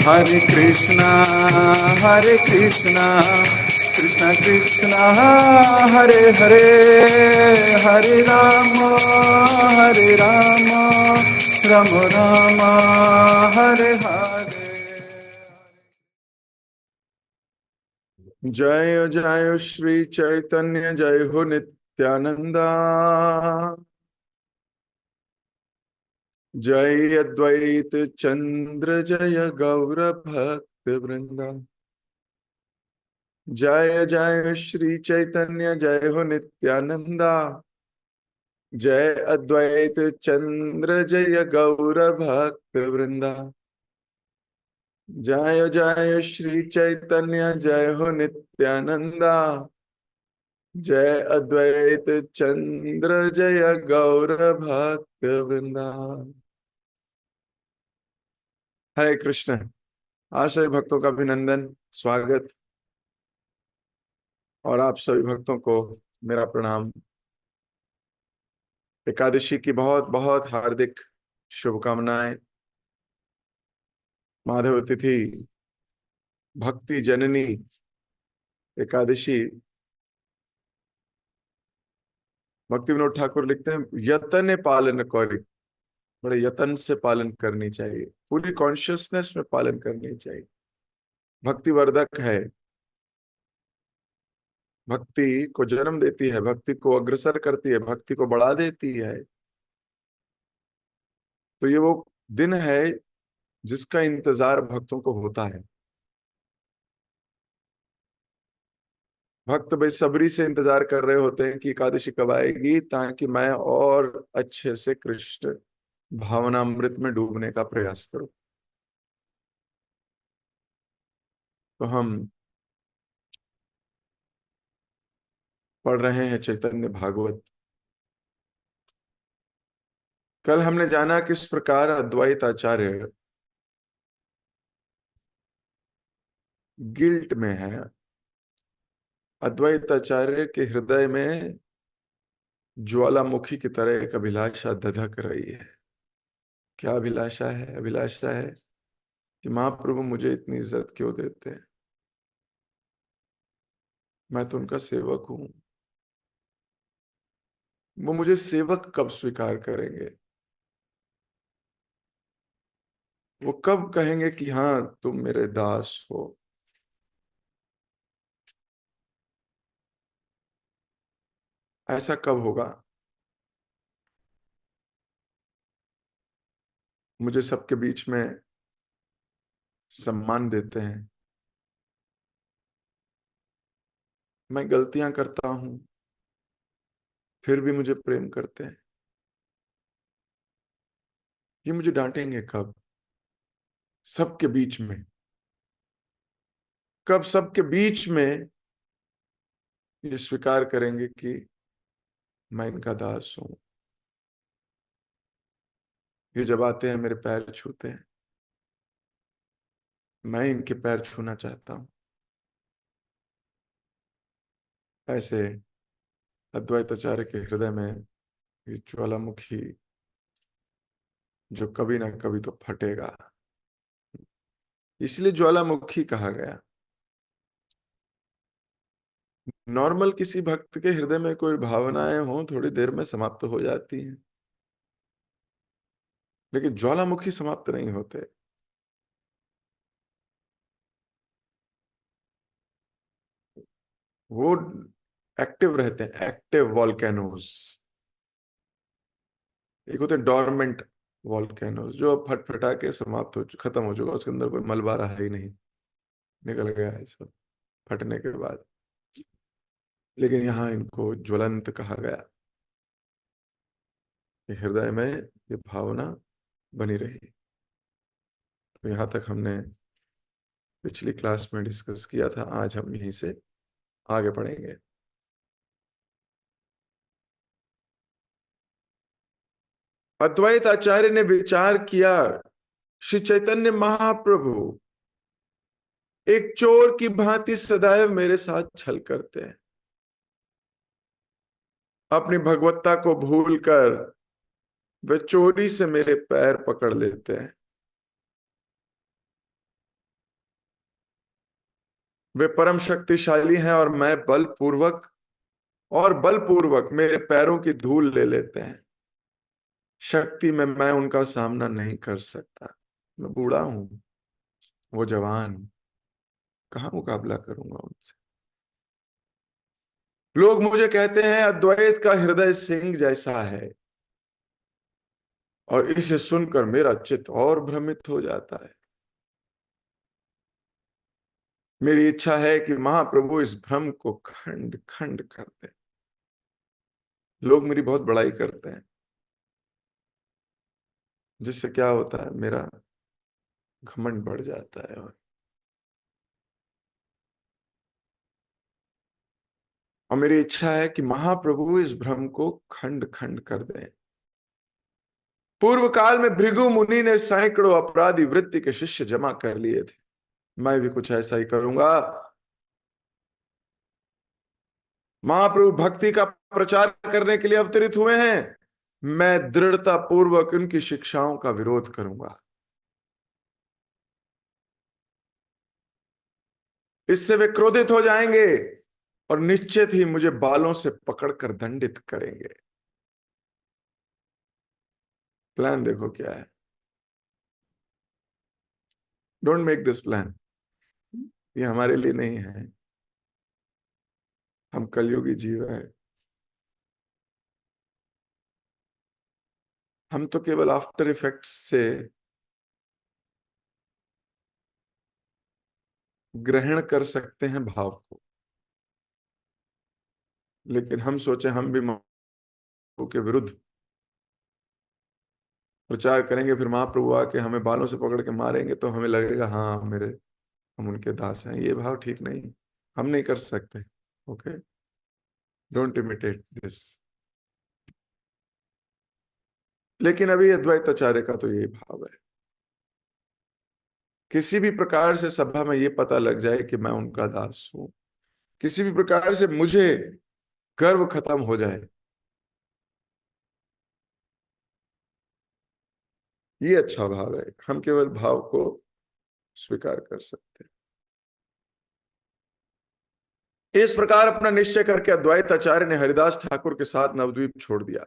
हरे कृष्णा कृष्ण कृष्णा हरे हरे, हरे राम राम राम हरे हरे। जय जय श्री चैतन्य जय हो नित्यानंदा, जय अद्वैत चंद्र जय गौर भक्त वृंदा। जय जय श्री चैतन्य जय हो नित्यानंदा, जय अद्वैत चंद्र जय गौर भक्त वृंदा। जय जय श्री चैतन्य जय हो नित्यानंदा, जय अद्वैत चंद्र जय गौर भक्त वृंदा। हरे कृष्ण। आशय भक्तों का अभिनंदन, स्वागत, और आप सभी भक्तों को मेरा प्रणाम। एकादशी की बहुत बहुत हार्दिक शुभकामनाएं। माधव तिथि भक्ति जननी एकादशी। भक्ति विनोद ठाकुर लिखते हैं, यतन पालन कौरि, बड़े यतन से पालन करनी चाहिए, पूरी कॉन्शियसनेस में पालन करनी चाहिए। भक्ति वर्धक है, भक्ति को जन्म देती है, भक्ति को अग्रसर करती है, भक्ति को बढ़ा देती है। तो ये वो दिन है जिसका इंतजार भक्तों को होता है। भक्त बेसब्री से इंतजार कर रहे होते हैं कि एकादशी कब आएगी, ताकि मैं और अच्छे से कृष्ण भावनामृत में डूबने का प्रयास करूं। तो हम पढ़ रहे हैं चैतन्य भागवत। कल हमने जाना किस प्रकार अद्वैत आचार्य गिल्ट में है। अद्वैत आचार्य के हृदय में ज्वालामुखी की तरह एक अभिलाषा धधक रही है। क्या अभिलाषा है? अभिलाषा है कि महाप्रभु मुझे इतनी इज्जत क्यों देते हैं, मैं तो उनका सेवक हूं। वो मुझे सेवक कब स्वीकार करेंगे? वो कब कहेंगे कि हाँ तुम मेरे दास हो? ऐसा कब होगा? मुझे सबके बीच में सम्मान देते हैं, मैं गलतियां करता हूं, फिर भी मुझे प्रेम करते हैं। ये मुझे डांटेंगे कब? सबके बीच में। कब सबके बीच में ये स्वीकार करेंगे कि मैं इनका दास हूं? ये जब आते हैं मेरे पैर छूते हैं, मैं इनके पैर छूना चाहता हूं। ऐसे अद्वैताचार्य के हृदय में ये ज्वालामुखी जो कभी ना कभी तो फटेगा। इसलिए ज्वालामुखी कहा गया। नॉर्मल किसी भक्त के हृदय में कोई भावनाएं हो थोड़ी देर में समाप्त हो जाती हैं, लेकिन ज्वालामुखी समाप्त नहीं होते। वो एक्टिव रहते हैं, एक्टिव वॉल्केनोज। एक होते हैं डोरमेंट वॉल्केनोज, जो फटफटा के समाप्त हो, खत्म हो चुका, उसके अंदर कोई मलबा रहा ही नहीं, निकल गया है सब फटने के बाद। लेकिन यहाँ इनको ज्वलंत कहा गया कि हृदय में ये भावना बनी रही। तो यहाँ तक हमने पिछली क्लास में डिस्कस किया था, आज हम यहीं से आगे पढ़ेंगे। अद्वैत आचार्य ने विचार किया, श्री चैतन्य महाप्रभु एक चोर की भांति सदैव मेरे साथ छल करते हैं, अपनी भगवत्ता को भूलकर वे चोरी से मेरे पैर पकड़ लेते हैं। वे परम शक्तिशाली हैं और बलपूर्वक मेरे पैरों की धूल ले लेते हैं। शक्ति में मैं उनका सामना नहीं कर सकता। मैं बूढ़ा हूं, वो जवान, कहाँ मुकाबला करूंगा उनसे। लोग मुझे कहते हैं अद्वैत का हृदय सिंह जैसा है, और इसे सुनकर मेरा चित्त और भ्रमित हो जाता है। मेरी इच्छा है कि महाप्रभु इस भ्रम को खंड खंड कर दे। लोग मेरी बहुत बड़ाई करते हैं, जिससे क्या होता है, मेरा घमंड बढ़ जाता है। और मेरी इच्छा है कि महाप्रभु इस भ्रम को खंड खंड कर दें। पूर्व काल में भृगु मुनि ने सैकड़ों अपराधी वृत्ति के शिष्य जमा कर लिए थे। मैं भी कुछ ऐसा ही करूंगा। महाप्रभु भक्ति का प्रचार करने के लिए अवतरित हुए हैं। मैं दृढ़ता पूर्वक उनकी शिक्षाओं का विरोध करूंगा। इससे वे क्रोधित हो जाएंगे और निश्चित ही मुझे बालों से पकड़कर दंडित करेंगे। प्लान देखो क्या है। Don't make this plan. ये हमारे लिए नहीं है। हम कलयुगी जीव है। हम तो केवल आफ्टर इफेक्ट्स से ग्रहण कर सकते हैं भाव को। लेकिन हम सोचे हम भी महाप्रभु के विरुद्ध प्रचार करेंगे, फिर महाप्रभु आके हमें बालों से पकड़ के मारेंगे, तो हमें लगेगा हाँ मेरे हम उनके दास हैं। ये भाव ठीक नहीं, हम नहीं कर सकते। Okay, don't imitate this. लेकिन अभी अद्वैत आचार्य का तो यही भाव है। किसी भी प्रकार से सभा में ये पता लग जाए कि मैं उनका दास हूं, किसी भी प्रकार से मुझे गर्व खत्म हो जाए, ये अच्छा भाव है। हम केवल भाव को स्वीकार कर सकते हैं। इस प्रकार अपना निश्चय करके अद्वैत आचार्य ने हरिदास ठाकुर के साथ नवद्वीप छोड़ दिया।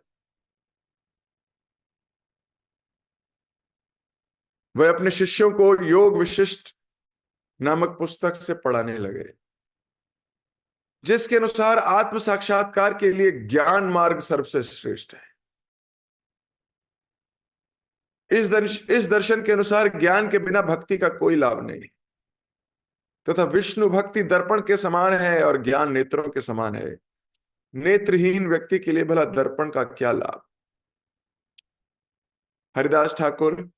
वह अपने शिष्यों को योग विशिष्ट नामक पुस्तक से पढ़ाने लगे, जिसके अनुसार आत्म साक्षात्कार के लिए ज्ञान मार्ग सबसे श्रेष्ठ है। इस दर्शन के अनुसार ज्ञान के बिना भक्ति का कोई लाभ नहीं, तथा विष्णु भक्ति दर्पण के समान है और ज्ञान नेत्रों के समान है। नेत्रहीन व्यक्ति के लिए भला दर्पण का क्या लाभ। हरिदास ठाकुर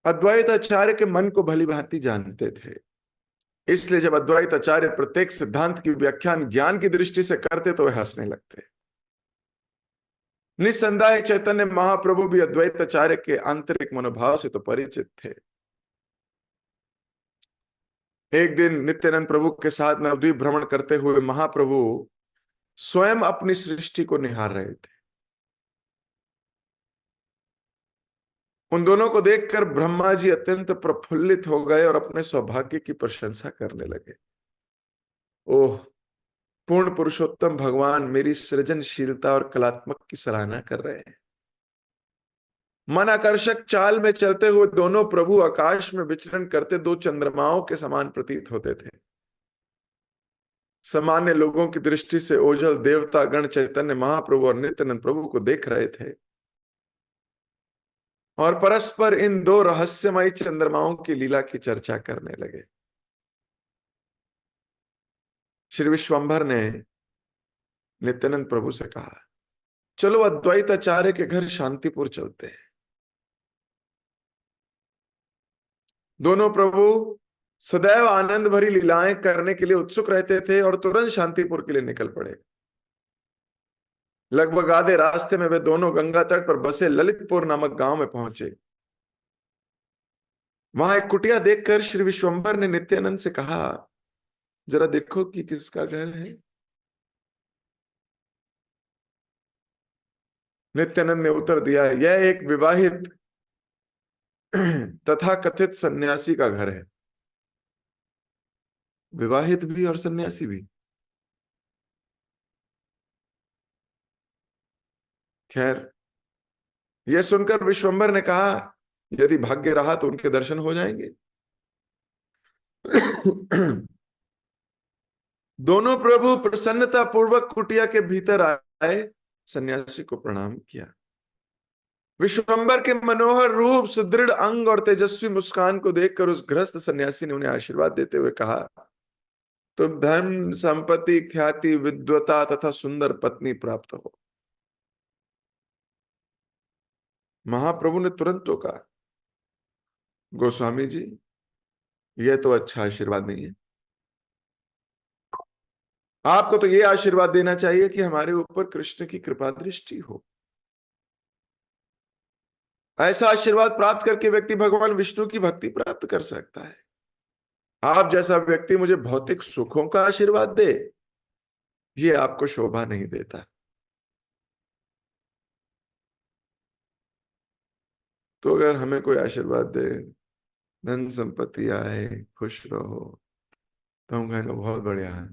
अद्वैत आचार्य के मन को भली भांति जानते थे। इसलिए जब अद्वैत आचार्य प्रत्येक सिद्धांत की व्याख्यान ज्ञान की दृष्टि से करते तो वे हंसने लगते। निस्संदेह चैतन्य महाप्रभु भी अद्वैत आचार्य के आंतरिक मनोभाव से तो परिचित थे। एक दिन नित्यानंद प्रभु के साथ नवद्वीप भ्रमण करते हुए महाप्रभु स्वयं अपनी सृष्टि को निहार रहे थे। उन दोनों को देखकर ब्रह्मा जी अत्यंत प्रफुल्लित हो गए और अपने सौभाग्य की प्रशंसा करने लगे। ओह, पूर्ण पुरुषोत्तम भगवान मेरी सृजनशीलता और कलात्मक की सराहना कर रहे हैं। मन आकर्षक चाल में चलते हुए दोनों प्रभु आकाश में विचरण करते दो चंद्रमाओं के समान प्रतीत होते थे। सामान्य लोगों की दृष्टि से ओझल देवता गण चैतन्य महाप्रभु और नित्यानंद प्रभु को देख रहे थे और परस्पर इन दो रहस्यमयी चंद्रमाओं की लीला की चर्चा करने लगे। श्री विश्वंभर ने नित्यानंद प्रभु से कहा, चलो अद्वैत आचार्य के घर शांतिपुर चलते हैं। दोनों प्रभु सदैव आनंद भरी लीलाएं करने के लिए उत्सुक रहते थे और तुरंत शांतिपुर के लिए निकल पड़े। लगभग आधे रास्ते में वे दोनों गंगा तट पर बसे ललितपुर नामक गांव में पहुंचे। वहां एक कुटिया देखकर श्री विश्वंभर ने नित्यानंद से कहा, जरा देखो कि किसका घर है। नित्यानंद ने उत्तर दिया, यह एक विवाहित तथा कथित सन्यासी का घर है। विवाहित भी और सन्यासी भी। खैर, यह सुनकर विश्वंभर ने कहा, यदि भाग्य रहा तो उनके दर्शन हो जाएंगे। दोनों प्रभु प्रसन्नता पूर्वक कुटिया के भीतर आए, सन्यासी को प्रणाम किया। विश्वंभर के मनोहर रूप, सुदृढ़ अंग और तेजस्वी मुस्कान को देखकर उस गृहस्थ सन्यासी ने उन्हें आशीर्वाद देते हुए कहा, तुम धन संपत्ति ख्याति विद्वता तथा सुंदर पत्नी प्राप्त हो। महाप्रभु ने तुरंत टोका, गोस्वामी जी, यह तो अच्छा आशीर्वाद नहीं है। आपको तो यह आशीर्वाद देना चाहिए कि हमारे ऊपर कृष्ण की कृपा दृष्टि हो। ऐसा आशीर्वाद प्राप्त करके व्यक्ति भगवान विष्णु की भक्ति प्राप्त कर सकता है। आप जैसा व्यक्ति मुझे भौतिक सुखों का आशीर्वाद दे, ये आपको शोभा नहीं देता। तो अगर हमें कोई आशीर्वाद दे, धन संपत्ति आए, खुश रहो, तो हम कहेंगे बहुत बढ़िया है।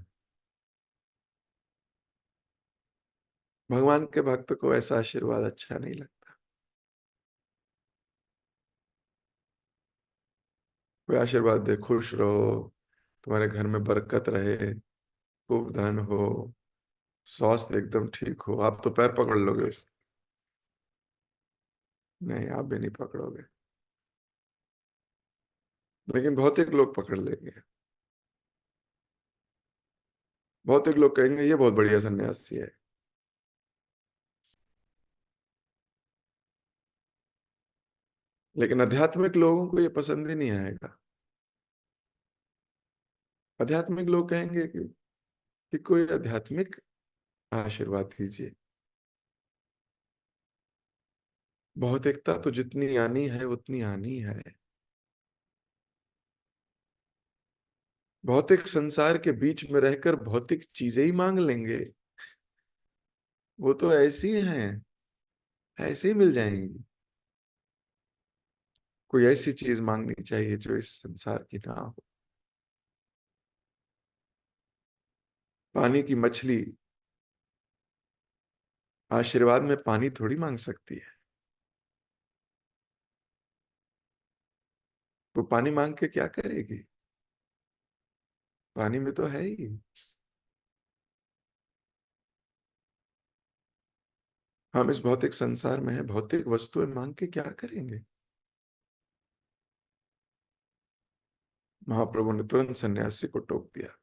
भगवान के भक्त को ऐसा आशीर्वाद अच्छा नहीं लगता। कोई आशीर्वाद दे, खुश रहो, तुम्हारे घर में बरकत रहे, खूब धन हो, स्वास्थ्य एकदम ठीक हो, आप तो पैर पकड़ लोगे उसके। नहीं, आप भी नहीं पकड़ोगे, लेकिन भौतिक लोग पकड़ लेंगे। भौतिक लोग कहेंगे ये बहुत बढ़िया सन्यासी है। लेकिन आध्यात्मिक लोगों को ये पसंद ही नहीं आएगा। आध्यात्मिक लोग कहेंगे कि कोई आध्यात्मिक आशीर्वाद दीजिए। भौतिकता तो जितनी आनी है उतनी आनी है। भौतिक संसार के बीच में रहकर भौतिक चीजें ही मांग लेंगे। वो तो ऐसी हैं, ऐसे ही मिल जाएंगी। कोई ऐसी चीज मांगनी चाहिए जो इस संसार की ना हो। पानी की मछली आशीर्वाद में पानी थोड़ी मांग सकती है। वो पानी मांग के क्या करेगी? पानी में तो है ही। हम इस भौतिक संसार में हैं, भौतिक वस्तुएं मांग के क्या करेंगे? महाप्रभु ने तुरंत सन्यासी को टोक दिया,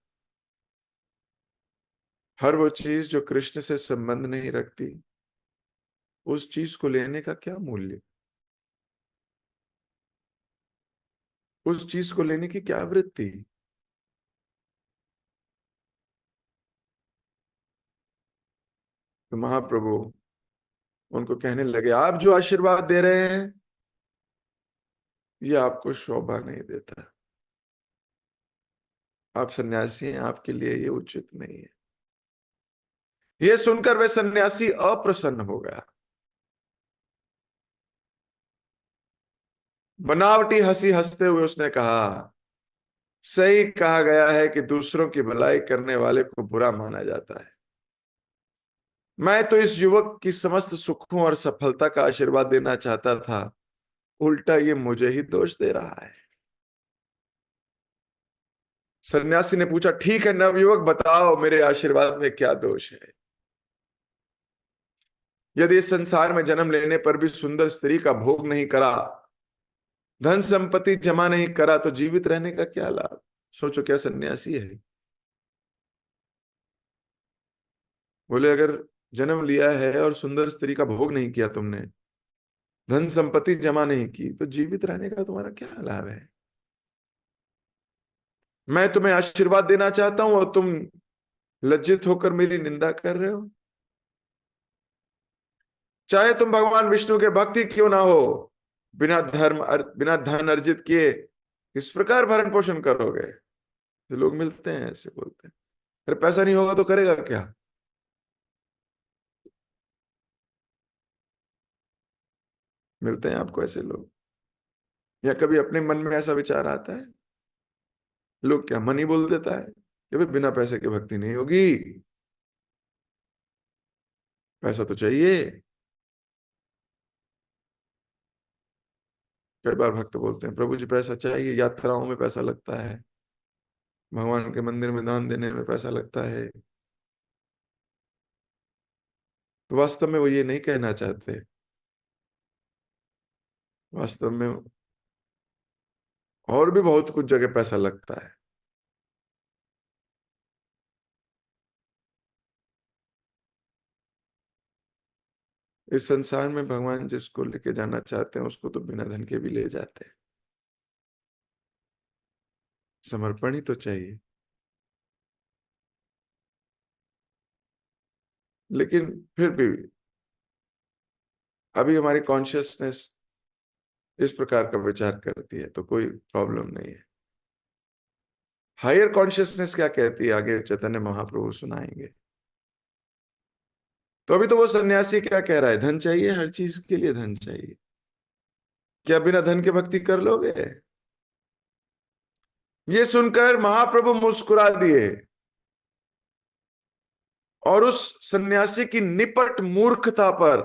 हर वो चीज जो कृष्ण से संबंध नहीं रखती, उस चीज को लेने का क्या मूल्य? उस चीज को लेने की क्या वृत्ति? तो महाप्रभु उनको कहने लगे, आप जो आशीर्वाद दे रहे हैं ये आपको शोभा नहीं देता। आप सन्यासी हैं, आपके लिए ये उचित नहीं है। ये सुनकर वह सन्यासी अप्रसन्न हो गया। बनावटी हंसी हंसते हुए उसने कहा, सही कहा गया है कि दूसरों की भलाई करने वाले को बुरा माना जाता है। मैं तो इस युवक की समस्त सुखों और सफलता का आशीर्वाद देना चाहता था, उल्टा ये मुझे ही दोष दे रहा है। सन्यासी ने पूछा, ठीक है नवयुवक, बताओ मेरे आशीर्वाद में क्या दोष है? यदि इस संसार में जन्म लेने पर भी सुंदर स्त्री का भोग नहीं करा, धन संपत्ति जमा नहीं करा, तो जीवित रहने का क्या लाभ? सोचो क्या सन्यासी है। बोले, अगर जन्म लिया है और सुंदर स्त्री का भोग नहीं किया तुमने, धन संपत्ति जमा नहीं की, तो जीवित रहने का तुम्हारा क्या लाभ है? मैं तुम्हें आशीर्वाद देना चाहता हूं और तुम लज्जित होकर मेरी निंदा कर रहे हो। चाहे तुम भगवान विष्णु के भक्ति क्यों ना हो, बिना धन अर्जित किए किस प्रकार भरण पोषण करोगे? जो लोग मिलते हैं ऐसे बोलते हैं, अरे पैसा नहीं होगा तो करेगा क्या? मिलते हैं आपको ऐसे लोग? या कभी अपने मन में ऐसा विचार आता है? लोग क्या मन ही बोल देता है कि भाई बिना पैसे के भक्ति नहीं होगी, पैसा तो चाहिए। कई बार भक्त बोलते हैं प्रभु जी पैसा चाहिए, यात्राओं में पैसा लगता है, भगवान के मंदिर में दान देने में पैसा लगता है। तो वास्तव में वो ये नहीं कहना चाहते। वास्तव में और भी बहुत कुछ जगह पैसा लगता है। इस संसार में भगवान जिसको लेके जाना चाहते हैं उसको तो बिना धन के भी ले जाते हैं। समर्पण ही तो चाहिए। लेकिन फिर भी अभी हमारी कॉन्शियसनेस इस प्रकार का विचार करती है तो कोई प्रॉब्लम नहीं है। हायर कॉन्शियसनेस क्या कहती है आगे चैतन्य महाप्रभु सुनाएंगे। तो अभी तो वो सन्यासी क्या कह रहा है, धन चाहिए, हर चीज के लिए धन चाहिए। क्या बिना धन के भक्ति कर लोगे? ये सुनकर महाप्रभु मुस्कुरा दिए और उस सन्यासी की निपट मूर्खता पर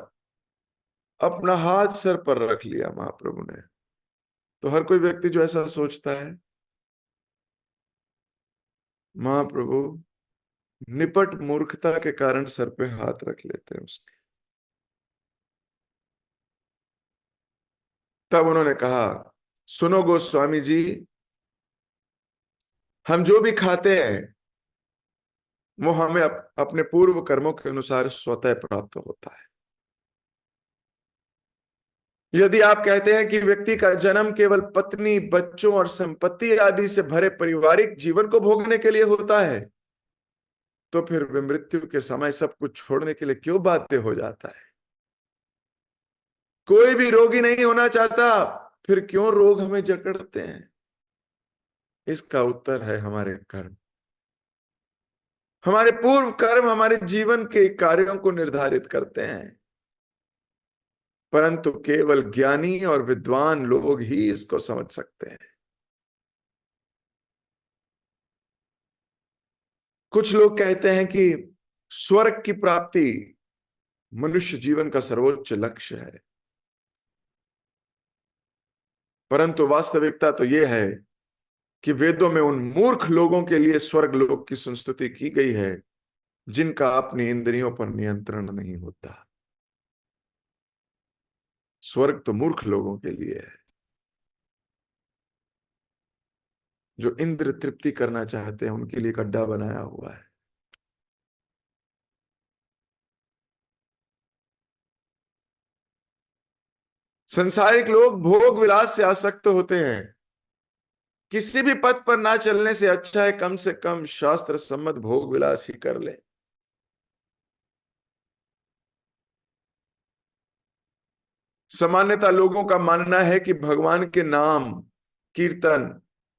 अपना हाथ सर पर रख लिया महाप्रभु ने। तो हर कोई व्यक्ति जो ऐसा सोचता है, महाप्रभु निपट मूर्खता के कारण सर पे हाथ रख लेते हैं उसके। तब उन्होंने कहा, सुनो गोस्वामी जी, हम जो भी खाते हैं वो हमें अपने पूर्व कर्मों के अनुसार स्वतः प्राप्त होता है। यदि आप कहते हैं कि व्यक्ति का जन्म केवल पत्नी, बच्चों और संपत्ति आदि से भरे पारिवारिक जीवन को भोगने के लिए होता है, तो फिर वे मृत्यु के समय सब कुछ छोड़ने के लिए क्यों बाध्य हो जाता है? कोई भी रोगी नहीं होना चाहता, फिर क्यों रोग हमें जकड़ते हैं? इसका उत्तर है हमारे कर्म। हमारे पूर्व कर्म हमारे जीवन के कार्यों को निर्धारित करते हैं, परंतु केवल ज्ञानी और विद्वान लोग ही इसको समझ सकते हैं। कुछ लोग कहते हैं कि स्वर्ग की प्राप्ति मनुष्य जीवन का सर्वोच्च लक्ष्य है, परंतु वास्तविकता तो यह है कि वेदों में उन मूर्ख लोगों के लिए स्वर्ग लोक की संस्तुति की गई है जिनका अपनी इंद्रियों पर नियंत्रण नहीं होता। स्वर्ग तो मूर्ख लोगों के लिए है जो इंद्र तृप्ति करना चाहते हैं, उनके लिए एक अड्डा बनाया हुआ है। संसारिक लोग भोग विलास से आसक्त होते हैं। किसी भी पथ पर ना चलने से अच्छा है कम से कम शास्त्र सम्मत भोग विलास ही कर ले। सामान्यतः लोगों का मानना है कि भगवान के नाम, कीर्तन,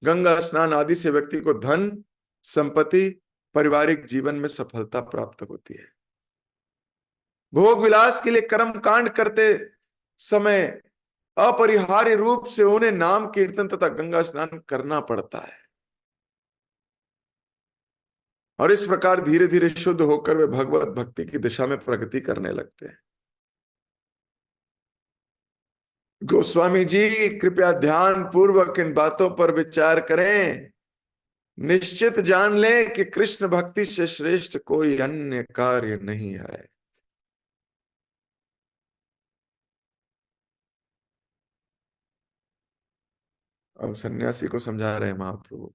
गंगा स्नान आदि से व्यक्ति को धन, संपत्ति, पारिवारिक जीवन में सफलता प्राप्त होती है। भोग विलास के लिए कर्म कांड करते समय अपरिहार्य रूप से उन्हें नाम, कीर्तन तथा गंगा स्नान करना पड़ता है, और इस प्रकार धीरे धीरे शुद्ध होकर वे भगवत भक्ति की दिशा में प्रगति करने लगते हैं। गोस्वामी जी कृपया ध्यान पूर्वक इन बातों पर विचार करें। निश्चित जान लें कि कृष्ण भक्ति से श्रेष्ठ कोई अन्य कार्य नहीं है। अब सन्यासी को समझा रहे हैं महाप्रभु,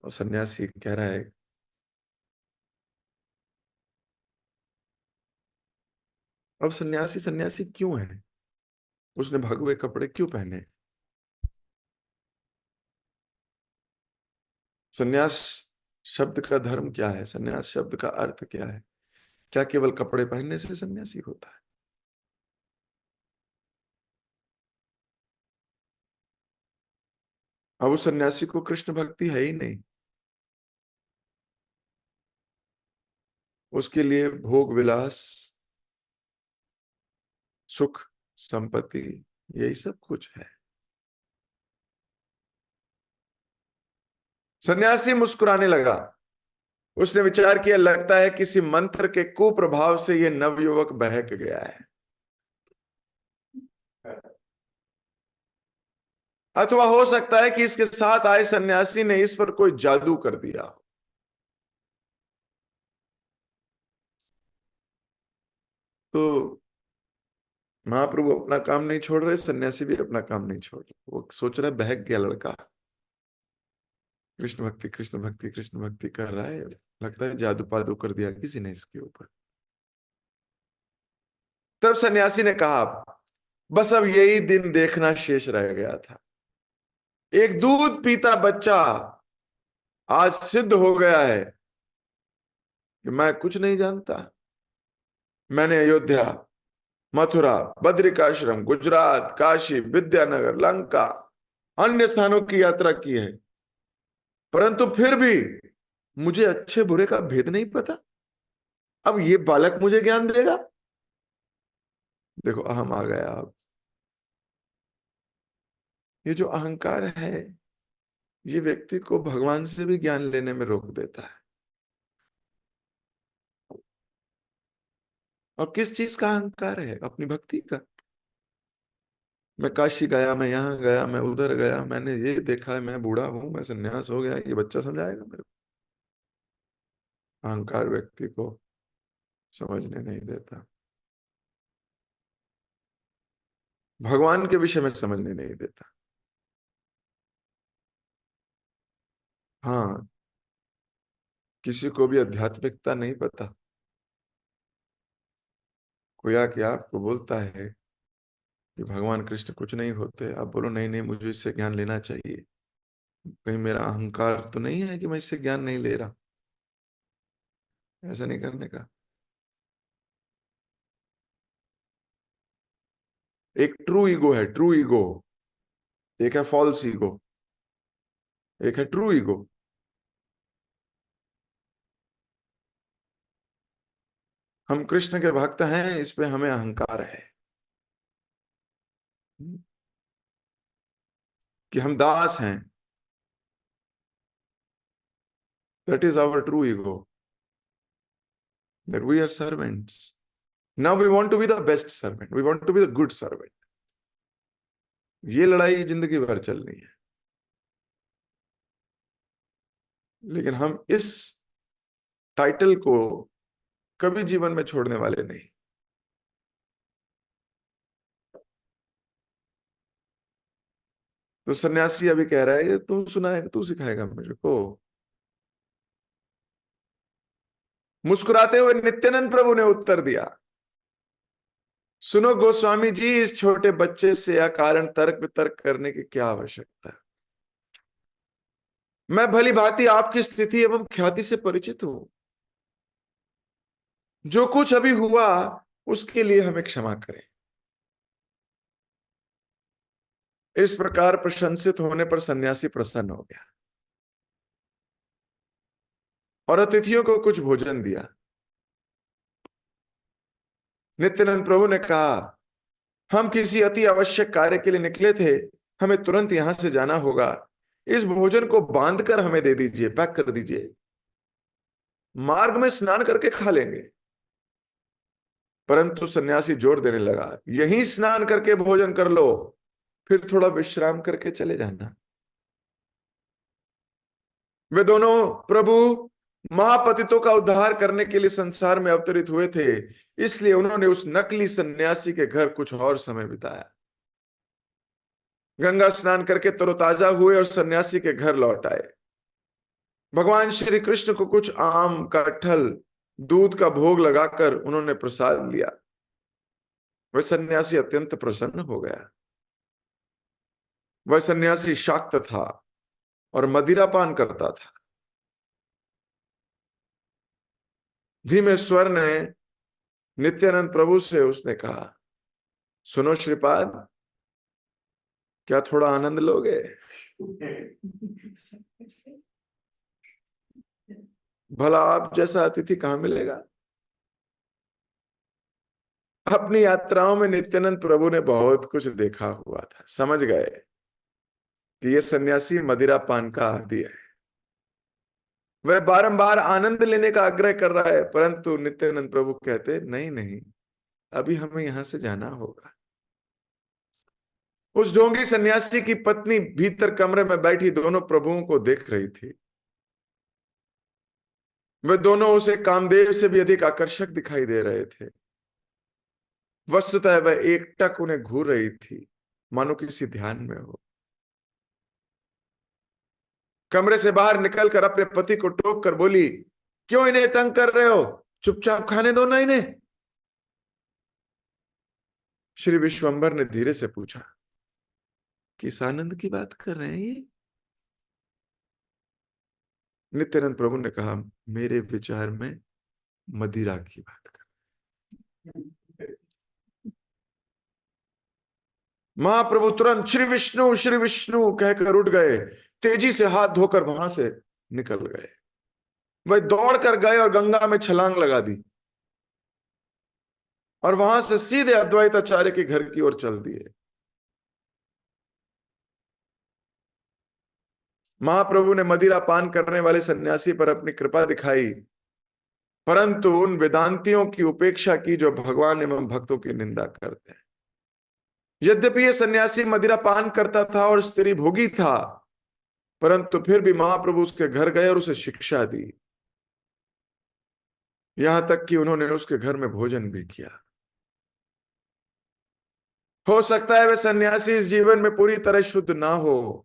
और सन्यासी कह रहा है, अब सन्यासी सन्यासी क्यों है? उसने भगवे कपड़े क्यों पहने? सन्यास शब्द का धर्म क्या है? सन्यास शब्द का अर्थ क्या है? क्या केवल कपड़े पहनने से सन्यासी होता है? अब उस सन्यासी को कृष्ण भक्ति है ही नहीं। उसके लिए भोग विलास, सुख, संपत्ति, यही सब कुछ है। सन्यासी मुस्कुराने लगा। उसने विचार किया, लगता है किसी मंत्र के कुप्रभाव से यह नवयुवक बहक गया है, अथवा हो सकता है कि इसके साथ आए सन्यासी ने इस पर कोई जादू कर दिया हो। तो महाप्रभु अपना काम नहीं छोड़ रहे, सन्यासी भी अपना काम नहीं छोड़ रहे। वो सोच रहा है बहक गया लड़का, कृष्ण भक्ति कृष्ण भक्ति कृष्ण भक्ति कर रहा है, लगता है जादू पादू कर दिया किसी ने इसके ऊपर। तब सन्यासी ने कहा, बस अब यही दिन देखना शेष रह गया था। एक दूध पीता बच्चा आज सिद्ध हो गया है कि मैं कुछ नहीं जानता। मैंने अयोध्या, मथुरा, बद्रिकाश्रम, गुजरात, काशी, विद्यानगर, लंका, अन्य स्थानों की यात्रा की है, परंतु फिर भी मुझे अच्छे बुरे का भेद नहीं पता। अब ये बालक मुझे ज्ञान देगा? देखो अहम आ गया। अब ये जो अहंकार है, ये व्यक्ति को भगवान से भी ज्ञान लेने में रोक देता है। और किस चीज का अहंकार है? अपनी भक्ति का। मैं काशी गया, मैं यहां गया, मैं उधर गया, मैंने ये देखा है, मैं बूढ़ा हूं, मैं सन्यास हो गया, ये बच्चा समझाएगा मेरे को? अहंकार व्यक्ति को समझने नहीं देता, भगवान के विषय में समझने नहीं देता। हाँ, किसी को भी आध्यात्मिकता नहीं पता, कोई आके आपको बोलता है कि भगवान कृष्ण कुछ नहीं होते, आप बोलो नहीं नहीं मुझे इससे ज्ञान लेना चाहिए। कहीं मेरा अहंकार तो नहीं है कि मैं इससे ज्ञान नहीं ले रहा? ऐसा नहीं करने का। एक ट्रू ईगो है, ट्रू ईगो। एक है फॉल्स ईगो, एक है ट्रू ईगो। हम कृष्ण के भक्त हैं, इस पे हमें अहंकार है कि हम दास हैं। That is our true ego, that we are servants. Now we want to be the best servant, we want to be the good servant. ये लड़ाई जिंदगी भर चलनी है, लेकिन हम इस टाइटल को कभी जीवन में छोड़ने वाले नहीं। तो सन्यासी अभी कह रहा है, ये तू सुनाएगा, तू सिखाएगा मेरे को? मुस्कुराते हुए नित्यानंद प्रभु ने उत्तर दिया, सुनो गोस्वामी जी, इस छोटे बच्चे से अकारण तर्क वितर्क करने की क्या आवश्यकता है? मैं भली भांति आपकी स्थिति एवं ख्याति से परिचित हूं। जो कुछ अभी हुआ उसके लिए हमें क्षमा करें। इस प्रकार प्रशंसित होने पर सन्यासी प्रसन्न हो गया और अतिथियों को कुछ भोजन दिया। नित्यानंद प्रभु ने कहा, हम किसी अति आवश्यक कार्य के लिए निकले थे, हमें तुरंत यहां से जाना होगा। इस भोजन को बांधकर हमें दे दीजिए, पैक कर दीजिए, मार्ग में स्नान करके खा लेंगे। परंतु सन्यासी जोर देने लगा, यहीं स्नान करके भोजन कर लो, फिर थोड़ा विश्राम करके चले जाना। वे दोनों प्रभु महापतितों का उद्धार करने के लिए संसार में अवतरित हुए थे, इसलिए उन्होंने उस नकली सन्यासी के घर कुछ और समय बिताया। गंगा स्नान करके तरोताजा हुए और सन्यासी के घर लौट आए। भगवान श्री कृष्ण को कुछ आम, कटहल, दूध का भोग लगाकर उन्होंने प्रसाद लिया। वह सन्यासी अत्यंत प्रसन्न हो गया। वह सन्यासी शाक्त था और मदिरा पान करता था। धीमे स्वर ने नित्यानंद प्रभु से उसने कहा, सुनो श्रीपाद, क्या थोड़ा आनंद लोगे? भला आप जैसा अतिथि कहां मिलेगा? अपनी यात्राओं में नित्यानंद प्रभु ने बहुत कुछ देखा हुआ था, समझ गए कि ये सन्यासी मदिरा पान का आदी है। वह बारंबार आनंद लेने का आग्रह कर रहा है, परंतु नित्यानंद प्रभु कहते नहीं नहीं, अभी हमें यहां से जाना होगा। उस ढोंगी सन्यासी की पत्नी भीतर कमरे में बैठी दोनों प्रभुओं को देख रही थी। वे दोनों उसे कामदेव से भी अधिक आकर्षक दिखाई दे रहे थे। वस्तुतः वह एकटक उन्हें घूर रही थी, मानो किसी ध्यान में हो। कमरे से बाहर निकलकर अपने पति को टोक कर बोली, क्यों इन्हें तंग कर रहे हो, चुपचाप खाने दो ना इन्हें। श्री विश्वंभर ने धीरे से पूछा, किस आनंद की बात कर रहे हैं ये? नित्यानंद प्रभु ने कहा, मेरे विचार में मदिरा की बात कर। महाप्रभु तुरंत श्री विष्णु कहकर उठ गए, तेजी से हाथ धोकर वहां से निकल गए। वह दौड़ कर गए और गंगा में छलांग लगा दी और वहां से सीधे अद्वैताचार्य के घर की ओर चल दिए। महाप्रभु ने मदिरा पान करने वाले सन्यासी पर अपनी कृपा दिखाई, परंतु उन वेदांतियों की उपेक्षा की जो भगवान एवं भक्तों की निंदा करते हैं। यद्यपि यह सन्यासी मदिरा पान करता था और स्त्री भोगी था, परंतु फिर भी महाप्रभु उसके घर गए और उसे शिक्षा दी, यहां तक कि उन्होंने उसके घर में भोजन भी किया। हो सकता है वह सन्यासी इस जीवन में पूरी तरह शुद्ध ना हो,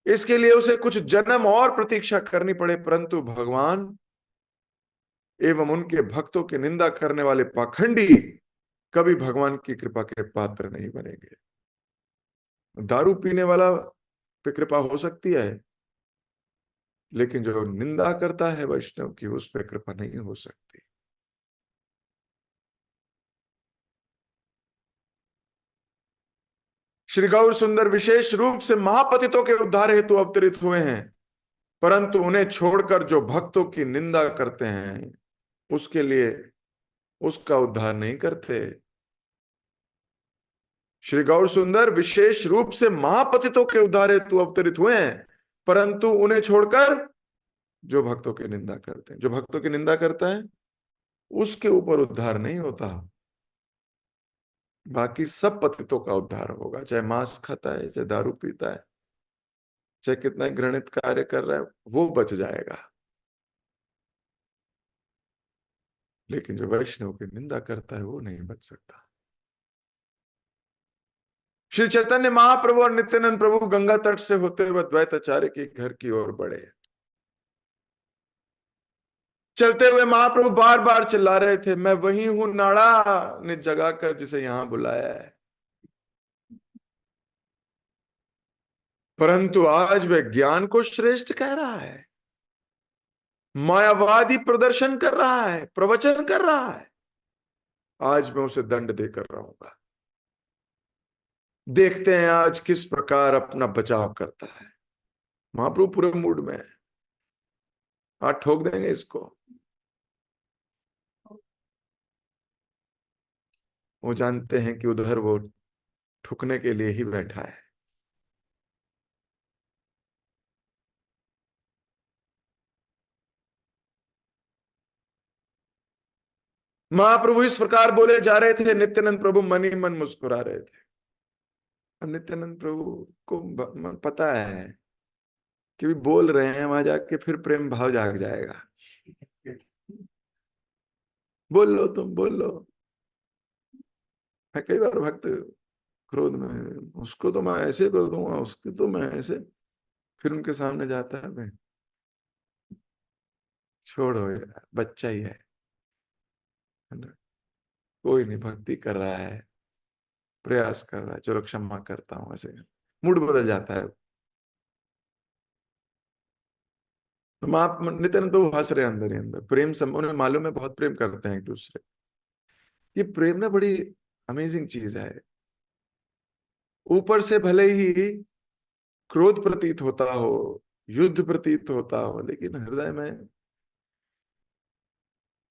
इसके लिए उसे कुछ जन्म और प्रतीक्षा करनी पड़े, परंतु भगवान एवं उनके भक्तों की निंदा करने वाले पाखंडी कभी भगवान की कृपा के पात्र नहीं बनेंगे। दारू पीने वाला पे कृपा हो सकती है, लेकिन जो निंदा करता है वैष्णव की, उस पर कृपा नहीं हो सकती। श्री गौर सुंदर विशेष रूप से महापतितों के उद्धार हेतु अवतरित हुए हैं, परंतु उन्हें छोड़कर जो भक्तों की निंदा करते हैं उसके लिए उसका उद्धार नहीं करते। श्री गौर सुंदर विशेष रूप से महापतितों के उद्धार हेतु अवतरित हुए हैं, परंतु उन्हें छोड़कर जो भक्तों की निंदा करते हैं, जो भक्तों की निंदा करता है उसके ऊपर उद्धार नहीं होता। बाकी सब पतितों का उद्धार होगा, चाहे मांस खाता है, चाहे दारू पीता है, चाहे कितना घृणित कार्य कर रहा है, वो बच जाएगा। लेकिन जो वैष्णव की निंदा करता है वो नहीं बच सकता। श्री चैतन्य महाप्रभु और नित्यानंद प्रभु गंगा तट से होते हुए द्वैताचार्य के घर की ओर बढ़े। चलते हुए महाप्रभु बार बार चिल्ला रहे थे, मैं वही हूं नाड़ा ने जगा कर जिसे यहां बुलाया है। परंतु आज वह ज्ञान को श्रेष्ठ कह रहा है, मायावादी प्रदर्शन कर रहा है, प्रवचन कर रहा है। आज मैं उसे दंड देकर रहूंगा। देखते हैं आज किस प्रकार अपना बचाव करता है। महाप्रभु पूरे मूड में है, आज ठोक देंगे इसको। वो जानते हैं कि उधर वो ठुकने के लिए ही बैठा है। महाप्रभु इस प्रकार बोले जा रहे थे, नित्यानंद प्रभु मन ही मन मुस्कुरा रहे थे। अब नित्यानंद प्रभु को पता है कि भी बोल रहे हैं, वहां जाके फिर प्रेम भाव जाग जाएगा। बोल लो, तुम बोल लो। मैं कई बार भक्त क्रोध में, उसको तो मैं ऐसे कर दूंगा, उसकी तो मैं ऐसे, फिर उनके सामने जाता है, मैं छोड़ो यार, बच्चा ही है ना, कोई नहीं, भक्ति कर रहा है, प्रयास कर रहा है, चलो क्षमा करता हूं, ऐसे मूड बदल जाता है। तो आप नित्यानंद तो हंस रहे अंदर ही अंदर, प्रेम उन्हें मालूम है बहुत प्रेम करते हैं एक दूसरे। ये प्रेम ना बड़ी अमेजिंग चीज है। ऊपर से भले ही क्रोध प्रतीत होता हो, युद्ध प्रतीत होता हो, लेकिन हृदय में,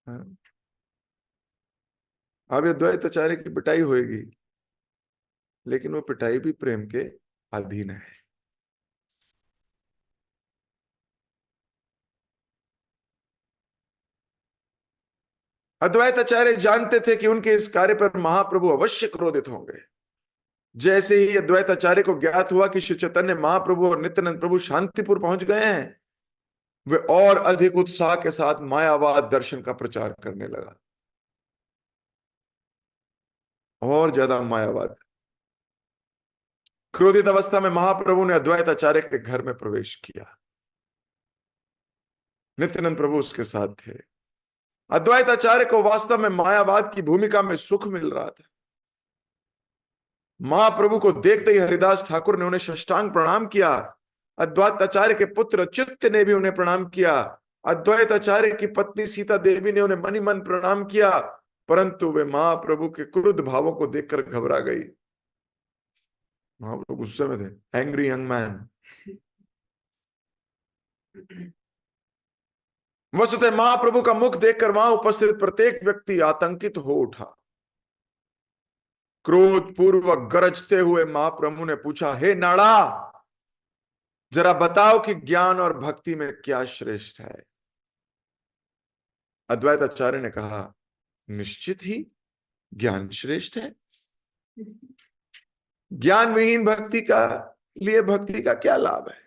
हाँ, अब ये द्वैताचार्य की पिटाई होगी, लेकिन वो पिटाई भी प्रेम के अधीन है। अद्वैत आचार्य जानते थे कि उनके इस कार्य पर महाप्रभु अवश्य क्रोधित होंगे। जैसे ही अद्वैत आचार्य को ज्ञात हुआ कि श्री चैतन्य महाप्रभु और नित्यानंद प्रभु शांतिपुर पहुंच गए हैं, वे और अधिक उत्साह के साथ मायावाद दर्शन का प्रचार करने लगा। और ज्यादा मायावाद। क्रोधित अवस्था में महाप्रभु ने अद्वैत आचार्य के घर में प्रवेश किया। नित्यानंद प्रभु उसके साथ थे। अद्वैत आचार्य को वास्तव में मायावाद की भूमिका में सुख मिल रहा था। महाप्रभु को देखते ही हरिदास ठाकुर ने उन्हें साष्टांग प्रणाम किया। अद्वैत आचार्य के पुत्र चित्त ने भी उन्हें प्रणाम किया। अद्वैत आचार्य की पत्नी सीता देवी ने उन्हें मनी मन प्रणाम किया, परंतु वे महाप्रभु के क्रुद्ध भावों को देखकर घबरा गई। महाप्रभु गुस्से में थे। Angry young man. वसुतः महाप्रभु का मुख देखकर वहां उपस्थित प्रत्येक व्यक्ति आतंकित हो उठा। क्रोध पूर्वक गरजते हुए महाप्रभु ने पूछा, हे नाड़ा, जरा बताओ कि ज्ञान और भक्ति में क्या श्रेष्ठ है। अद्वैत आचार्य ने कहा, निश्चित ही ज्ञान श्रेष्ठ है। ज्ञान विहीन भक्ति का लिए भक्ति का क्या लाभ है।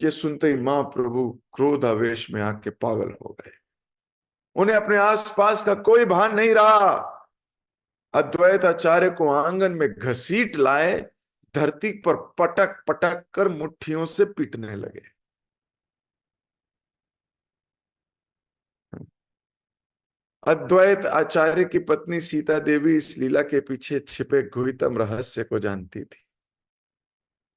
ये सुनते ही महाप्रभु क्रोध आवेश में आके पागल हो गए। उन्हें अपने आसपास का कोई भान नहीं रहा। अद्वैत आचार्य को आंगन में घसीट लाए, धरती पर पटक पटक कर मुट्ठियों से पीटने लगे। अद्वैत आचार्य की पत्नी सीता देवी इस लीला के पीछे छिपे गुहितम रहस्य को जानती थी,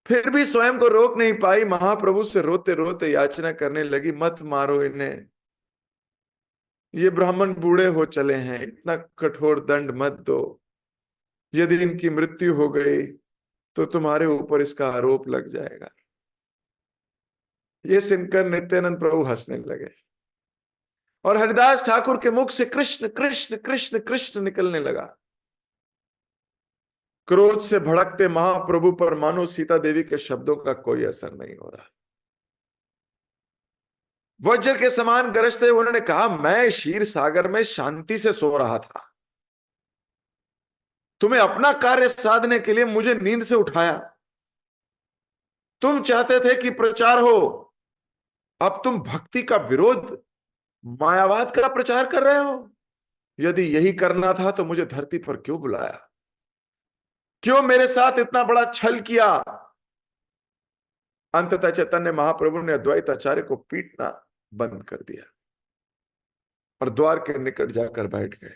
फिर भी स्वयं को रोक नहीं पाई। महाप्रभु से रोते रोते याचना करने लगी, मत मारो इन्हें, ये ब्राह्मण बूढ़े हो चले हैं, इतना कठोर दंड मत दो। यदि इनकी मृत्यु हो गई तो तुम्हारे ऊपर इसका आरोप लग जाएगा। ये सुनकर नित्यानंद प्रभु हंसने लगे और हरिदास ठाकुर के मुख से कृष्ण कृष्ण कृष्ण कृष्ण निकलने लगा। क्रोध से भड़कते महाप्रभु पर मानो सीता देवी के शब्दों का कोई असर नहीं हो रहा। वज्र के समान गरजते हुए उन्होंने कहा, मैं क्षीर सागर में शांति से सो रहा था, तुम्हें अपना कार्य साधने के लिए मुझे नींद से उठाया। तुम चाहते थे कि प्रचार हो, अब तुम भक्ति का विरोध, मायावाद का प्रचार कर रहे हो। यदि यही करना था तो मुझे धरती पर क्यों बुलाया, क्यों मेरे साथ इतना बड़ा छल किया। अंततः चैतन्य महाप्रभु ने अद्वैत आचार्य को पीटना बंद कर दिया और द्वार के निकट जाकर बैठ गए।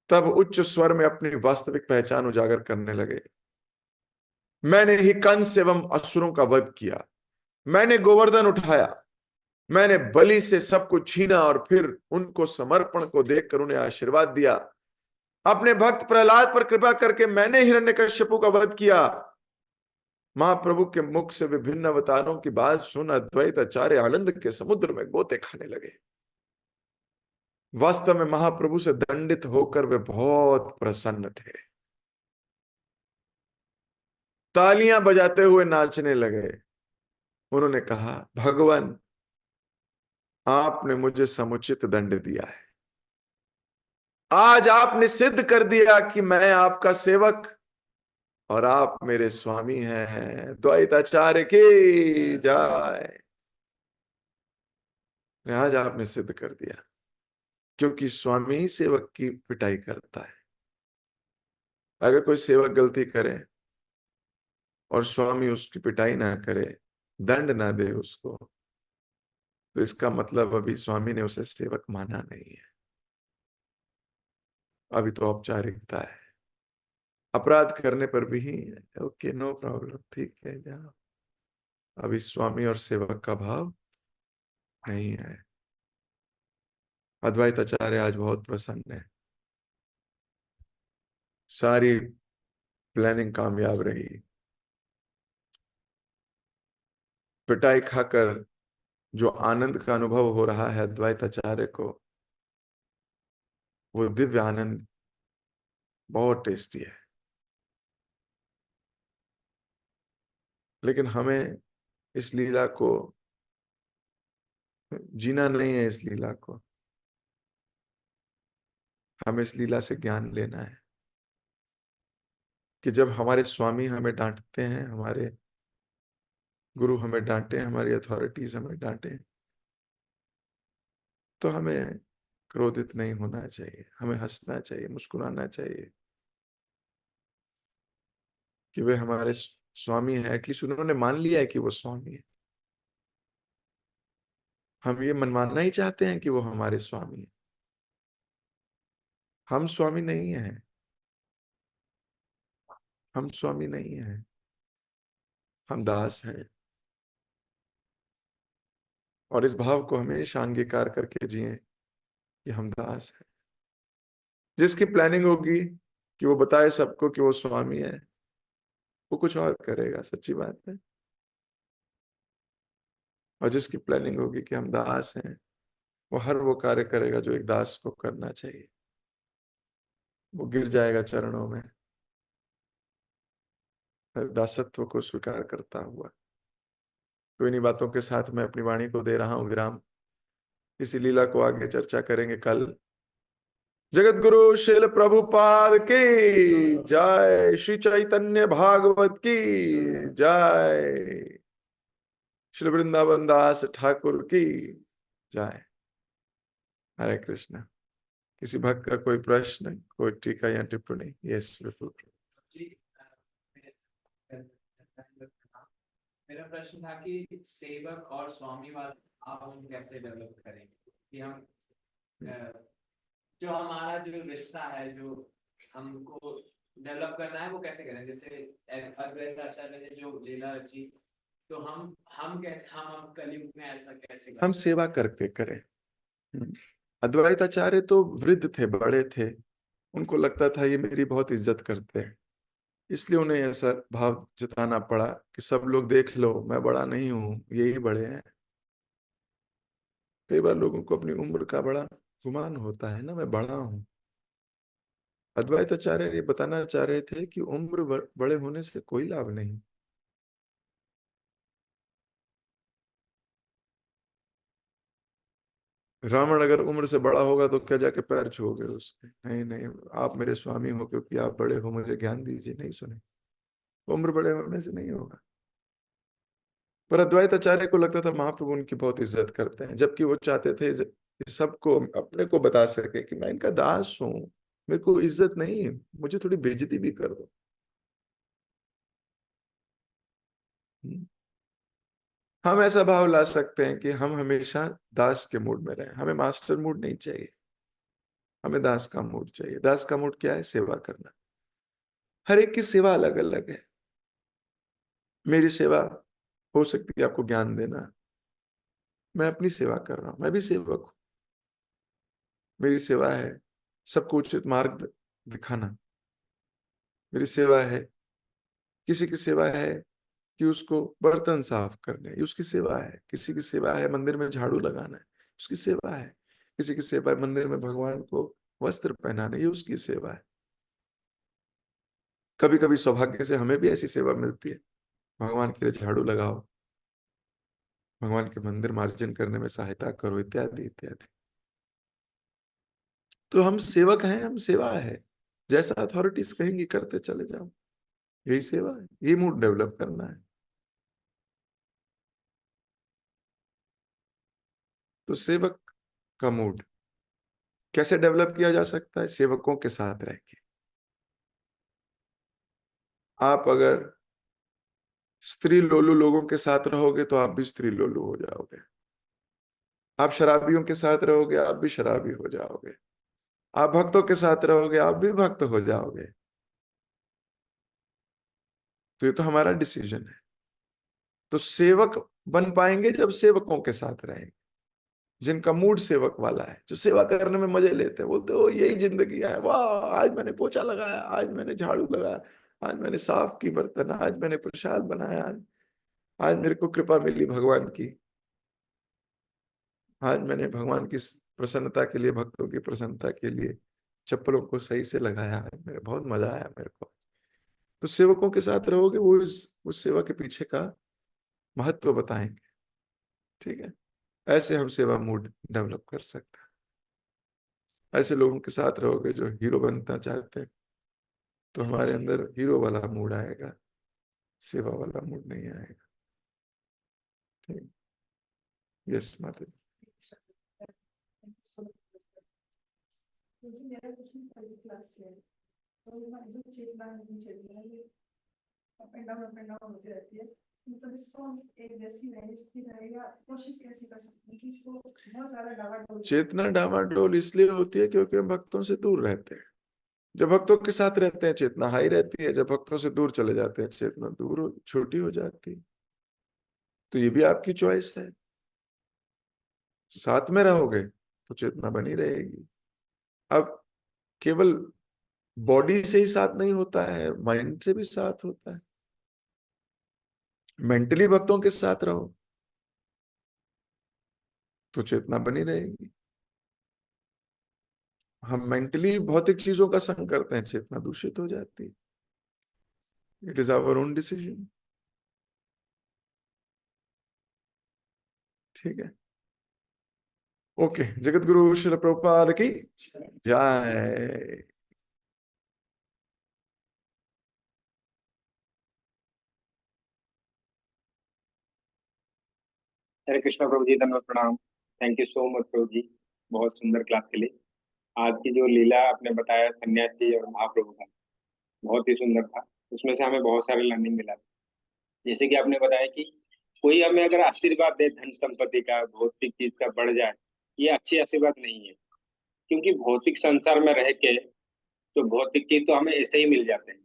तब उच्च स्वर में अपनी वास्तविक पहचान उजागर करने लगे। मैंने ही कंस एवं असुरों का वध किया, मैंने गोवर्धन उठाया, मैंने बलि से सब कुछ छीना और फिर उनको समर्पण को देखकर उन्हें आशीर्वाद दिया। अपने भक्त प्रहलाद पर कृपा करके मैंने हिरण्यकश्यपु का वध किया। महाप्रभु के मुख से विभिन्न अवतारों की बात सुन अद्वैत आचार्य आनंद के समुद्र में गोते खाने लगे। वास्तव में महाप्रभु से दंडित होकर वे बहुत प्रसन्न थे। तालियां बजाते हुए नाचने लगे। उन्होंने कहा, भगवान, आपने मुझे समुचित दंड दिया है। आज आपने सिद्ध कर दिया कि मैं आपका सेवक और आप मेरे स्वामी हैं। द्वैताचार्य की जय। आज आपने सिद्ध कर दिया, क्योंकि स्वामी ही सेवक की पिटाई करता है। अगर कोई सेवक गलती करे और स्वामी उसकी पिटाई ना करे, दंड ना दे उसको, तो इसका मतलब अभी स्वामी ने उसे सेवक माना नहीं है, अभी तो औपचारिकता है। अपराध करने पर भी ही ओके, नो प्रॉब्लम, ठीक है, जाओ। अभी स्वामी और सेवक का भाव नहीं है। अद्वैत आचार्य आज बहुत प्रसन्न है। सारी प्लानिंग कामयाब रही। पिटाई खाकर जो आनंद का अनुभव हो रहा है अद्वैत आचार्य को, वो दिव्य आनंद बहुत टेस्टी है। लेकिन हमें इस लीला को जीना नहीं है, इस लीला को हमें इस लीला से ज्ञान लेना है कि जब हमारे स्वामी हमें डांटते हैं, हमारे गुरु हमें डांटे, हमारी अथॉरिटीज हमें डांटे, तो हमें क्रोधित नहीं होना चाहिए, हमें हंसना चाहिए, मुस्कुराना चाहिए कि वे हमारे स्वामी हैं। एटलीस्ट उन्होंने मान लिया है कि वो स्वामी है। हम ये मनवाना ही चाहते हैं कि वो हमारे स्वामी है। हम स्वामी नहीं हैं, हम स्वामी नहीं हैं, हम दास हैं। और इस भाव को हमेशा अंगीकार करके जिए कि हम दास हैं। जिसकी प्लानिंग होगी कि वो बताए सबको कि वो स्वामी है, वो कुछ और करेगा, सच्ची बात है। और जिसकी प्लानिंग होगी कि हम दास हैं, वो हर वो कार्य करेगा जो एक दास को करना चाहिए। वो गिर जाएगा चरणों में दासत्व को स्वीकार करता हुआ। तो इन्हीं बातों के साथ मैं अपनी वाणी को दे रहा हूं विराम। इसी लीला को आगे चर्चा करेंगे कल। जगत गुरु शिल प्रभुपाद की जय। श्री चैतन्य भागवत की जय। श्री वृंदावन दास ठाकुर की जय। हरे कृष्ण। किसी भक्त का कोई प्रश्न, कोई टीका या टिप्पणी? यस बिल्कुल। मेरा प्रश्न था कि सेवक और स्वामी वाला आप हम कैसे डेवलप करेंगे कि हम जो हमारा जो रिश्ता है जो हमको डेवलप करना है वो कैसे करें? जैसे अद्वैत आचार्य ने जो लीला रची, तो हम कैसे, हम कलयुग में ऐसा कैसे हम करें? सेवा करके करें। अद्वैत आचार्य तो वृद्ध थे, बड़े थे। उनको लगता था ये मेरी बहुत इज्जत करते हैं, इसलिए उन्हें ऐसा भाव जताना पड़ा कि सब लोग देख लो, मैं बड़ा नहीं हूं, यही बड़े हैं। कई बार लोगों को अपनी उम्र का बड़ा गुमान होता है ना, मैं बड़ा हूं। अद्वैत आचार्य ये बताना चाह रहे थे कि उम्र बड़े होने से कोई लाभ नहीं। रावण अगर उम्र से बड़ा होगा तो क्या जाके पैर छूओगे उसके? नहीं नहीं, आप मेरे स्वामी हो क्योंकि आप बड़े हो, मुझे ज्ञान दीजिए। नहीं सुने, उम्र बड़े होने से नहीं होगा। पर अद्वैत आचार्य को लगता था महाप्रभु उनकी बहुत इज्जत करते हैं, जबकि वो चाहते थे कि सबको अपने को बता सके कि मैं इनका दास हूं, मेरे को इज्जत नहीं, मुझे थोड़ी बेइज्जती भी कर दो। हम ऐसा भाव ला सकते हैं कि हम हमेशा दास के मूड में रहें, हमें मास्टर मूड नहीं चाहिए, हमें दास का मूड चाहिए। दास का मूड क्या है? सेवा करना। हर एक की सेवा अलग अलग है। मेरी सेवा हो सकती है आपको ज्ञान देना, मैं अपनी सेवा कर रहा हूं, मैं भी सेवक हूं। मेरी सेवा है सबको उचित मार्ग दिखाना। मेरी सेवा है, किसी की सेवा है कि उसको बर्तन साफ करने, ये उसकी सेवा है। किसी की सेवा है मंदिर में झाड़ू लगाना है, उसकी सेवा है। किसी की सेवा है मंदिर में भगवान को वस्त्र पहनाना, ये उसकी सेवा है। कभी कभी सौभाग्य से हमें भी ऐसी सेवा मिलती है, भगवान के लिए झाड़ू लगाओ, भगवान के मंदिर मार्जन करने में सहायता करो, इत्यादि इत्यादि। तो हम सेवक हैं, हम सेवा है। जैसा अथॉरिटीज कहेंगी करते चले जाओ, यही सेवा है। ये मूड डेवलप करना है। तो सेवक का मूड कैसे डेवलप किया जा सकता है? सेवकों के साथ रह के। आप अगर स्त्री लोलू लोगों के साथ रहोगे तो आप भी स्त्री लोलू हो जाओगे। आप शराबियों के साथ रहोगे, आप भी शराबी हो जाओगे। आप भक्तों के साथ रहोगे, आप भी भक्त हो जाओगे। तो ये तो हमारा डिसीजन है। तो सेवक बन पाएंगे जब सेवकों के साथ रहेंगे, जिनका मूड सेवक वाला है, जो सेवा करने में मजे लेते हैं। बोलते हो यही जिंदगी है, वाह आज मैंने पोछा लगाया, आज मैंने झाड़ू लगाया, आज मैंने साफ की बर्तन, आज मैंने प्रसाद बनाया, आज मेरे को कृपा मिली भगवान की, आज मैंने भगवान की प्रसन्नता के लिए, भक्तों की प्रसन्नता के लिए चप्पलों को सही से लगाया है, मेरे बहुत मजा आया मेरे को। तो सेवकों के साथ रहोगे, वो उस सेवा के पीछे का महत्व बताएंगे। ठीक है, ऐसे हम सेवा मूड डेवलप कर सकते हैं। ऐसे लोगों के साथ रहोगे जो हीरो बनना चाहते हैं, तो हमारे अंदर हीरो वाला मूड आएगा, सेवा वाला मूड नहीं आएगा। ठीक। यस माता जी। मुझे मेरा क्वेश्चन पहली क्लास से है। तो जो चेतना नहीं चलती है, ये अप एंड डाउन होती रहती है, मतलब इसको हम एक जैसी नहीं स्थिर रहेगा, कोशिश कैसे कर सकते हैं कि इसको बहुत ज्यादा डावाडोल। चेतना डावाडोल इसलिए होती है क्योंकि हम भक्तों से दूर रहते हैं। जब भक्तों के साथ रहते हैं चेतना हाई रहती है, जब भक्तों से दूर चले जाते हैं चेतना छोटी हो जाती है। तो ये भी आपकी चॉइस है। साथ में रहोगे तो चेतना बनी रहेगी। अब केवल बॉडी से ही साथ नहीं होता है, माइंड से भी साथ होता है। मेंटली भक्तों के साथ रहो तो चेतना बनी रहेगी। हम मेंटली भौतिक चीजों का संग करते हैं, चेतना दूषित हो जाती है। It is our own decision. ठीक है। ओके। जगत गुरु श्रील प्रभुपाद की जय। हरे कृष्णा प्रभु जी, धन्यवाद, प्रणाम। थैंक यू सो मच प्रभु जी, बहुत सुंदर क्लास के लिए। आज की जो लीला आपने बताया सन्यासी और महाप्रभु का, बहुत ही सुंदर था। उसमें से हमें बहुत सारे लर्निंग मिला। जैसे कि आपने बताया कि कोई हमें अगर आशीर्वाद दे धन संपत्ति का, भौतिक चीज का बढ़ जाए, ये अच्छी आशीर्वाद नहीं है। क्योंकि भौतिक संसार में रह के तो भौतिक चीज तो हमें ऐसे ही मिल जाते हैं।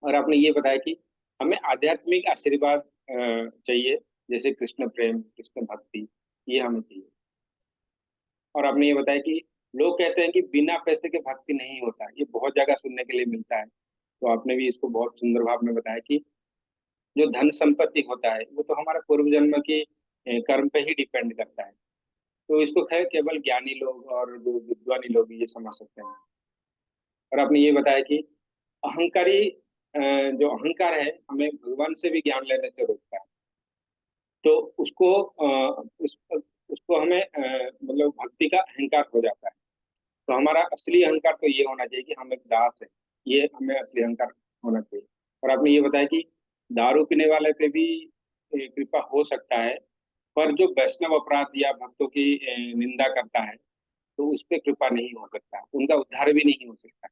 और आपने ये बताया कि हमें आध्यात्मिक आशीर्वाद चाहिए, जैसे कृष्ण प्रेम, कृष्ण भक्ति, ये हमें चाहिए। और आपने ये बताया कि लोग कहते हैं कि बिना पैसे के भक्ति नहीं होता, ये बहुत जगह सुनने के लिए मिलता है। तो आपने भी इसको बहुत सुंदर भाव में बताया कि जो धन संपत्ति होता है वो तो हमारे पूर्व जन्म के कर्म पे ही डिपेंड करता है। तो इसको खैर केवल ज्ञानी लोग और जो विद्वानी लोग ये समझ सकते हैं। और आपने ये बताया कि अहंकारी जो अहंकार है हमें भगवान से भी ज्ञान लेने से रोकता है। तो उसको हमें मतलब भक्ति का अहंकार हो जाता है। तो हमारा असली अहंकार तो ये होना चाहिए कि हम एक दास है, ये हमें असली अहंकार होना चाहिए। और आपने ये बताया कि दारू पीने वाले पे भी कृपा हो सकता है, पर जो वैष्णव अपराध या भक्तों की निंदा करता है तो उस पर कृपा नहीं हो सकता, उनका उद्धार भी नहीं हो सकता।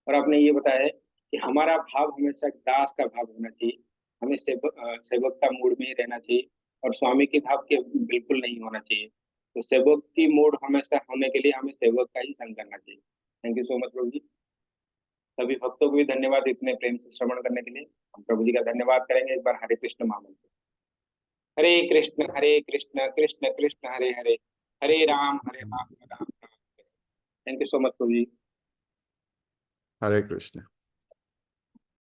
और आपने ये बताया है कि हमारा भाव हमेशा एक दास का भाव होना चाहिए, हमें सेवक का मूड में ही रहना चाहिए और स्वामी के भाव के बिल्कुल नहीं होना चाहिए। तो सेवक की मूड हमेशा होने के लिए हमें सेवक का ही संग करना चाहिए। थैंक यू सो मच प्रभु जी। सभी भक्तों को भी धन्यवाद इतने प्रेम से श्रवण करने के लिए। हम प्रभु जी का धन्यवाद करेंगे एक बार हरे कृष्ण महामंत्र। Hare Krishna Krishna Krishna Hare Hare, Hare Ram Ram Ram. Thank you so much प्रभु जी। हरे कृष्ण।